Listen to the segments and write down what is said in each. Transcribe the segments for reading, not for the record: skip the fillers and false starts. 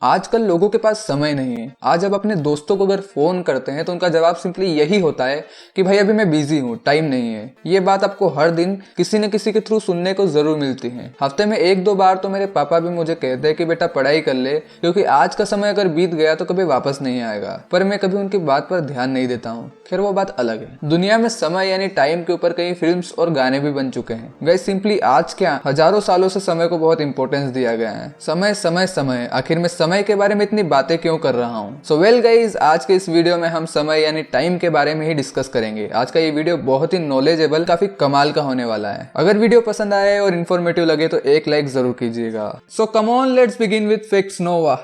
आजकल लोगों के पास समय नहीं है। आज अब अपने दोस्तों को अगर फोन करते हैं तो उनका जवाब सिंपली यही होता है कि भाई अभी मैं बिजी हूँ, टाइम नहीं है। ये बात आपको हर दिन किसी न किसी के थ्रू सुनने को जरूर मिलती है। हफ्ते में एक दो बार तो मेरे पापा भी मुझे कहते हैं कि बेटा पढ़ाई कर ले, क्योंकि आज का समय अगर बीत गया तो कभी वापस नहीं आएगा। पर मैं कभी उनकी बात पर ध्यान नहीं देता हूँ। खैर वो बात अलग है। दुनिया में समय यानी टाइम के ऊपर कई फिल्म्स और गाने भी बन चुके हैं। गाइस सिंपली आज क्या हजारों सालों से समय को बहुत इंपॉर्टेंस दिया गया है। समय समय समय, आखिर में समय के बारे में इतनी बातें क्यों कर रहा हूँ। सो वेल गाइस, आज के इस वीडियो में हम समय यानी टाइम के बारे में ही डिस्कस करेंगे। आज का ये वीडियो बहुत ही नॉलेजेबल, काफी कमाल का होने वाला है। अगर वीडियो पसंद आए और इन्फॉर्मेटिव लगे तो एक लाइक जरूर कीजिएगा। So come on, let's begin with facts Nova.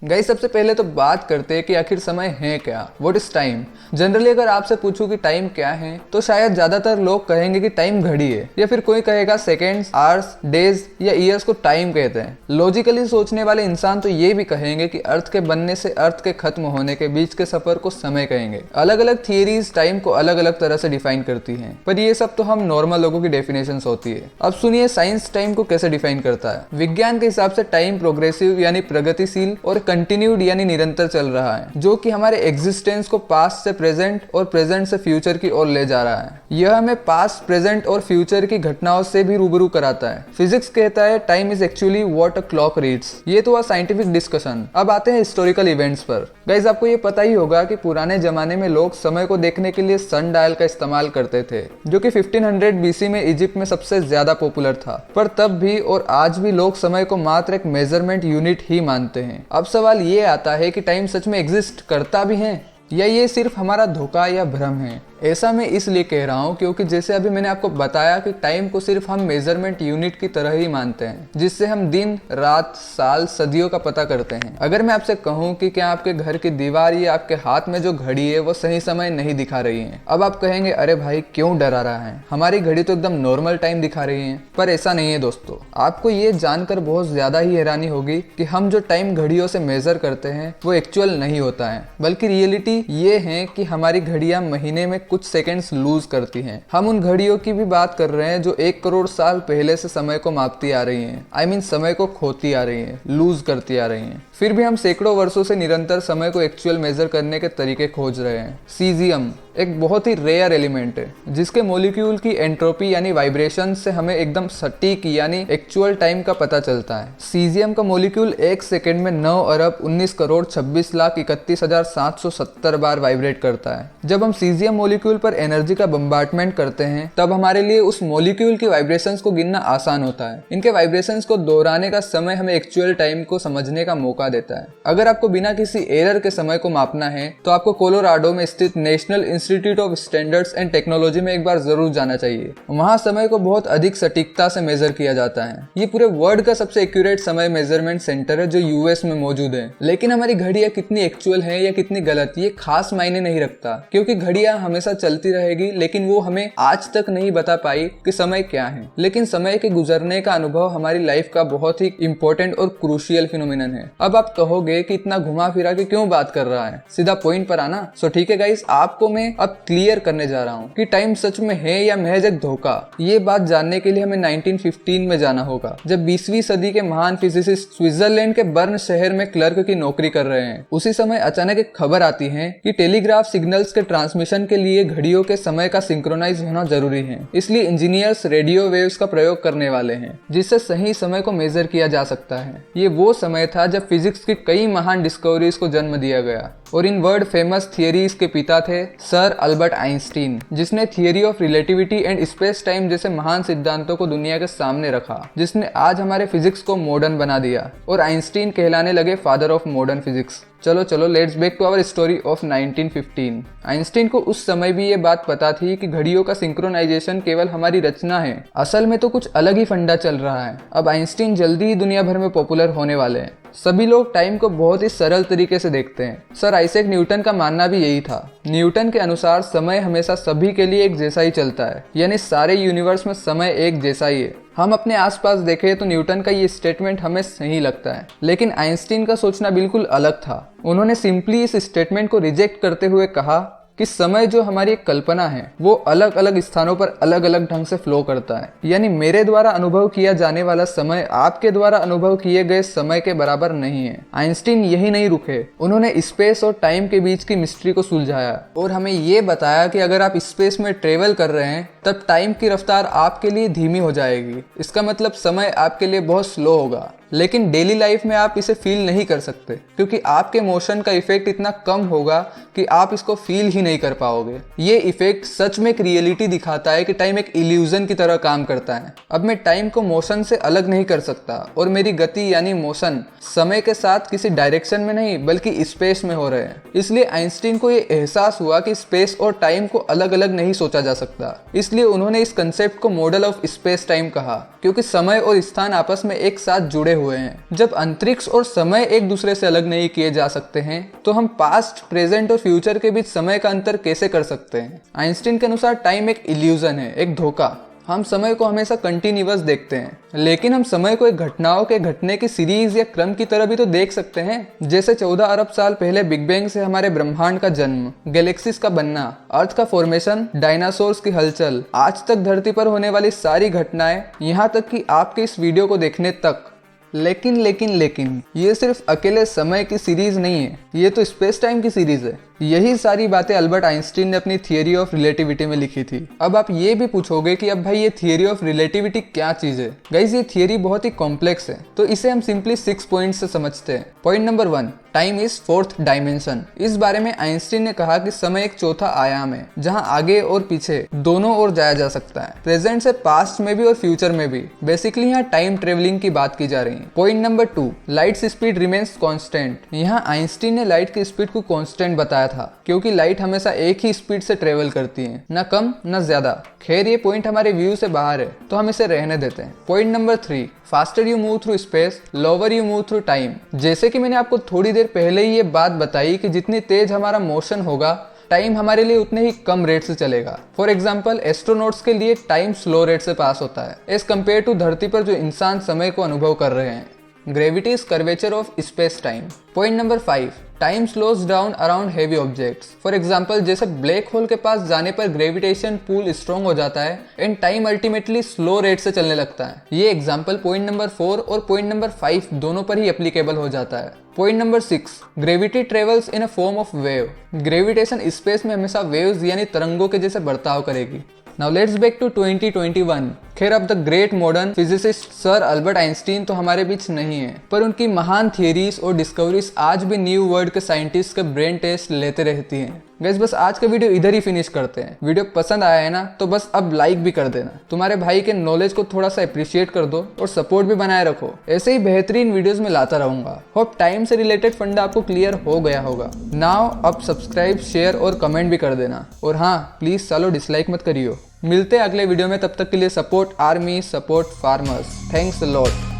Guys सबसे पहले तो बात करते हैं कि आखिर समय है क्या। What is time. जनरली अगर आपसे पूछूं कि टाइम क्या है तो शायद ज्यादातर लोग कहेंगे कि टाइम घड़ी है, या फिर कोई कहेगा सेकेंड्स, आवर्स, डेज या ईयर्स को टाइम कहते हैं। लॉजिकली सोचने वाले इंसान तो ये भी कहेंगे कि अर्थ के बनने से अर्थ के खत्म होने के बीच के सफर को समय कहेंगे। अलग अलग थियरीज टाइम को अलग अलग तरह से डिफाइन करती है, पर ये सब तो हम नॉर्मल लोगों की डेफिनेशन होती है। अब सुनिए साइंस टाइम को कैसे डिफाइन करता है। विज्ञान के हिसाब से टाइम प्रोग्रेसिव यानी प्रगतिशील और कंटिन्यूड यानी निरंतर चल रहा है, जो कि हमारे एग्जिस्टेंस को पास्ट से प्रेजेंट और प्रेजेंट से फ्यूचर की ओर ले जा रहा है। यह हमें पास्ट, प्रेजेंट और फ्यूचर की घटनाओं से भी रूबरू कराता है। फिजिक्स कहता है time is actually what a clock reads. ये तो हुआ साइंटिफिक डिस्कशन। अब आते हैं हिस्टोरिकल इवेंट्स पर। गाइस आपको ये पता ही होगा कि पुराने जमाने में लोग समय को देखने के लिए सन डायल का इस्तेमाल करते थे, जो कि 1500 बीसी में इजिप्ट में सबसे ज्यादा पॉपुलर था। पर तब भी और आज भी लोग समय को मात्र एक मेजरमेंट यूनिट ही मानते हैं। अब सवाल ये आता है कि टाइम सच में एग्जिस्ट करता भी है या ये सिर्फ हमारा धोखा या भ्रम है। ऐसा मैं इसलिए कह रहा हूँ क्योंकि जैसे अभी मैंने आपको बताया कि टाइम को सिर्फ हम मेजरमेंट यूनिट की तरह ही मानते हैं, जिससे हम दिन, रात, साल, सदियों का पता करते हैं। अगर मैं आपसे कहूँ कि क्या आपके घर की दीवार या आपके हाथ में जो घड़ी है वो सही समय नहीं दिखा रही है, अब आप कहेंगे अरे भाई क्यों डरा रहा है, हमारी घड़ी तो एकदम नॉर्मल टाइम दिखा रही है। पर ऐसा नहीं है दोस्तों। आपको ये जानकर बहुत ज्यादा ही हैरानी होगी कि हम जो टाइम घड़ियों से मेजर करते हैं वो एक्चुअल नहीं होता है, बल्कि रियलिटी ये है कि हमारी घड़ियां महीने में कुछ सेकंड्स लूज करती हैं। हम उन घड़ियों की भी बात कर रहे हैं जो 1 करोड़ साल पहले से समय को मापती आ रही हैं। आई मीन समय को खोती आ रही हैं, लूज करती आ रही हैं। फिर भी हम सैकड़ों वर्षों से निरंतर समय को एक्चुअल मेजर करने के तरीके खोज रहे हैं। सीजियम एक बहुत ही रेयर एलिमेंट है, जिसके मॉलिक्यूल की एंट्रोपी यानी वाइब्रेशन से हमें एकदम सटीक यानी एक्चुअल टाइम का पता चलता है। सीजियम का मॉलिक्यूल 1 सेकंड में 9 अरब 19 करोड़ 26 लाख 31,770 बार वाइब्रेट करता है। जब हम सीजियम मॉलिक्यूल पर एनर्जी का बम्बार्टमेंट करते हैं तब हमारे लिए उस मॉलिक्यूल की वाइब्रेशंस को गिनना आसान होता है। इनके वाइब्रेशंस को दोहराने का समय हमें एक्चुअल टाइम को समझने का मौका देता है। अगर आपको बिना किसी एरर के समय को मापना है तो आपको कोलोराडो में स्थित national institute of standards and technology में एक बार जरूर जाना चाहिए। वहां समय को बहुत अधिक सटीकता से मेजर किया जाता है। ये पूरे वर्ल्ड का सबसे एक्यूरेट समय मेजरमेंट सेंटर है जो यूएस में मौजूद है। लेकिन हमारी घड़ियां कितनी एक्चुअल है या कितनी गलत ये खास मायने नहीं रखता, क्योंकि घड़ियां हमेशा चलती रहेगी, लेकिन वो हमें आज तक नहीं बता पाई कि समय क्या है। लेकिन समय के गुजरने का अनुभव हमारी लाइफ का बहुत ही इंपॉर्टेंट और क्रूशियल फिनोमिनन है। अब आप कहोगे कि इतना घुमा फिरा के क्यों बात कर रहा है, सीधा पॉइंट पर आना। सो ठीक है गाइस, आपको मैं अब क्लियर करने जा रहा हूँ कि टाइम सच में है या महज एक धोखा। ये बात जानने के लिए हमें 1915 में जाना होगा, जब 20वीं सदी के महान फिजिसिस्ट स्विट्जरलैंड के बर्न शहर में क्लर्क की नौकरी कर रहे हैं। उसी समय अचानक एक खबर आती है कि टेलीग्राफ सिग्नल्स के ट्रांसमिशन के लिए घड़ियों के समय का सिंक्रोनाइज होना जरूरी है। इसलिए इंजीनियर्स रेडियो वेव्स का प्रयोग करने वाले हैं, जिससे सही समय को मेजर किया जा सकता है। ये वो समय था जब फिजिक्स की कई महान डिस्कवरीज को जन्म दिया गया, और इन वर्ल्ड फेमस थियरीज के पिता थे सर अल्बर्ट आइंस्टीन, जिसने theory of relativity and space time जैसे महान सिद्धांतों को दुनिया के सामने रखा, जिसने आज हमारे फिजिक्स को मॉडर्न बना दिया, और आइंस्टीन कहलाने लगे फादर ऑफ मॉडर्न फिजिक्स। चलो let's back to our story of 1915। Einstein को उस समय भी ये बात पता थी कि घड़ियों का सिंक्रोनाइजेशन केवल हमारी रचना है, असल में तो कुछ अलग ही फंडा चल रहा है। अब आइंस्टीन जल्दी ही दुनिया भर में पॉपुलर होने वाले हैं। सभी लोग टाइम को बहुत ही सरल तरीके से देखते हैं। सर आइजैक न्यूटन का मानना भी यही था। न्यूटन के अनुसार समय हमेशा सभी के लिए एक जैसा ही चलता है, यानी सारे यूनिवर्स में समय एक जैसा ही है। हम अपने आसपास देखें तो न्यूटन का ये स्टेटमेंट हमें सही लगता है, लेकिन आइंस्टीन का सोचना बिल्कुल अलग था। उन्होंने सिंपली इस स्टेटमेंट को रिजेक्ट करते हुए कहा कि समय जो हमारी एक कल्पना है वो अलग अलग स्थानों पर अलग अलग ढंग से फ्लो करता है। यानी मेरे द्वारा अनुभव किया जाने वाला समय आपके द्वारा अनुभव किए गए समय के बराबर नहीं है। आइंस्टीन यही नहीं रुके, उन्होंने स्पेस और टाइम के बीच की मिस्ट्री को सुलझाया और हमें ये बताया कि अगर आप स्पेस में ट्रेवल कर रहे हैं तब टाइम की रफ्तार आपके लिए धीमी हो जाएगी। इसका मतलब समय आपके लिए बहुत स्लो होगा, लेकिन डेली लाइफ में आप इसे फील नहीं कर सकते क्योंकि आपके मोशन का इफेक्ट इतना कम होगा कि आप इसको फील ही नहीं कर पाओगे। ये इफेक्ट सच में एक रियलिटी दिखाता है कि टाइम एक इल्यूजन की तरह काम करता है। अब मैं टाइम को मोशन से अलग नहीं कर सकता और मेरी गति यानी मोशन समय के साथ किसी डायरेक्शन में नहीं बल्कि स्पेस में हो रहे हैं। इसलिए आइंस्टीन को ये एहसास हुआ कि स्पेस और टाइम को अलग अलग नहीं सोचा जा सकता। इसलिए उन्होंने इस कंसेप्ट को मॉडल ऑफ स्पेस टाइम कहा, क्योंकि समय और स्थान आपस में एक साथ जुड़े हुए हैं। जब अंतरिक्ष और समय एक दूसरे से अलग नहीं किए जा सकते हैं तो हम पास्ट, प्रेजेंट और फ्यूचर के बीच समय का अंतर कैसे कर सकते हैं। आइंस्टीन के अनुसार टाइम एक इल्यूजन है, एक धोखा। हम समय को हमेशा कंटिन्यूअस देखते हैं, लेकिन हम समय को एक घटनाओं के घटने की सीरीज या क्रम की तरह भी तो देख सकते हैं। जैसे 14 अरब साल पहले बिग बैंग से हमारे ब्रह्मांड का जन्म, गैलेक्सीज का बनना, अर्थ का फॉर्मेशन, डायनासोर्स की हलचल, आज तक धरती पर होने वाली सारी घटनाएं, यहाँ तक कि आपके इस वीडियो को देखने तक। लेकिन ये सिर्फ अकेले समय की सीरीज नहीं है, ये तो स्पेस टाइम की सीरीज है। यही सारी बातें अल्बर्ट आइंस्टीन ने अपनी थियरी ऑफ रिलेटिविटी में लिखी थी। अब आप ये भी पूछोगे कि अब भाई ये थियरी ऑफ रिलेटिविटी क्या चीज है। गाइस, ये थियरी बहुत ही कॉम्प्लेक्स है, तो इसे हम सिंपली 6 पॉइंट्स से समझते हैं। Point number 1, time is 4th dimension. इस बारे में आइंस्टीन ने कहा कि समय एक चौथा आयाम है जहां आगे और पीछे दोनों ओर जाया जा सकता है, प्रेजेंट से पास्ट में भी और फ्यूचर में भी। बेसिकली यहाँ टाइम ट्रेवलिंग की बात की जा रही है। Point number 2, light speed remains constant. यहाँ आइंस्टीन ने लाइट की स्पीड को कांस्टेंट बताया था क्योंकि लाइट हमेशा एक ही स्पीड से ट्रेवल करती है, न कम न ज्यादा। खैर, ये पॉइंट हमारे व्यू से बाहर है तो हम इसे रहने देते हैं। Point number 3, faster you move through space, lower you move through time. जैसे कि मैंने आपको थोड़ी देर पहले ही ये बात बताई कि जितनी तेज हमारा मोशन होगा, टाइम हमारे लिए उतने ही कम रेट से चलेगा। फॉर एग्जाम्पल, एस्ट्रोनॉट्स के लिए टाइम स्लो रेट से पास होता है एज कम्पेयर टू धरती पर जो इंसान समय को अनुभव कर रहे हैं। Gravity is curvature of space time. Point number 5, time slows down around heavy objects. For example, जैसे ब्लैक होल के पास जाने पर ग्रेविटेशन पुल स्ट्रॉन्ग हो जाता है and time ultimately slow rate से चलने लगता है। ये एग्जाम्पल पॉइंट नंबर 4 और पॉइंट नंबर 5 दोनों पर ही एप्लीकेबल हो जाता है। Point number 6, gravity travels in a form of wave. Gravitation space में हमेशा वेव्स यानी तरंगों के जैसे बर्ताव करेगी। Now let's back to 2021। खैर, अब the great modern physicist sir Albert Einstein तो हमारे बीच नहीं है, पर उनकी महान थियरीज और डिस्कवरीज आज भी न्यू वर्ल्ड के साइंटिस्ट के ब्रेन टेस्ट लेते रहती हैं। गाइस, बस आज का वीडियो इधर ही फिनिश करते हैं। वीडियो पसंद आया है ना, तो बस अब लाइक भी कर देना। तुम्हारे भाई के नॉलेज को थोड़ा सा अप्रिशिएट कर दो और सपोर्ट भी बनाए रखो। ऐसे ही बेहतरीन वीडियोस में लाता रहूंगा। होप टाइम से रिलेटेड फंडा आपको क्लियर हो गया होगा। नाउ अब सब्सक्राइब, शेयर और कमेंट भी कर देना। और हाँ, प्लीज सालो डिसलाइक मत करियो। मिलते हैं अगले वीडियो में, तब तक के लिए support army, support farmers. Thanks a lot.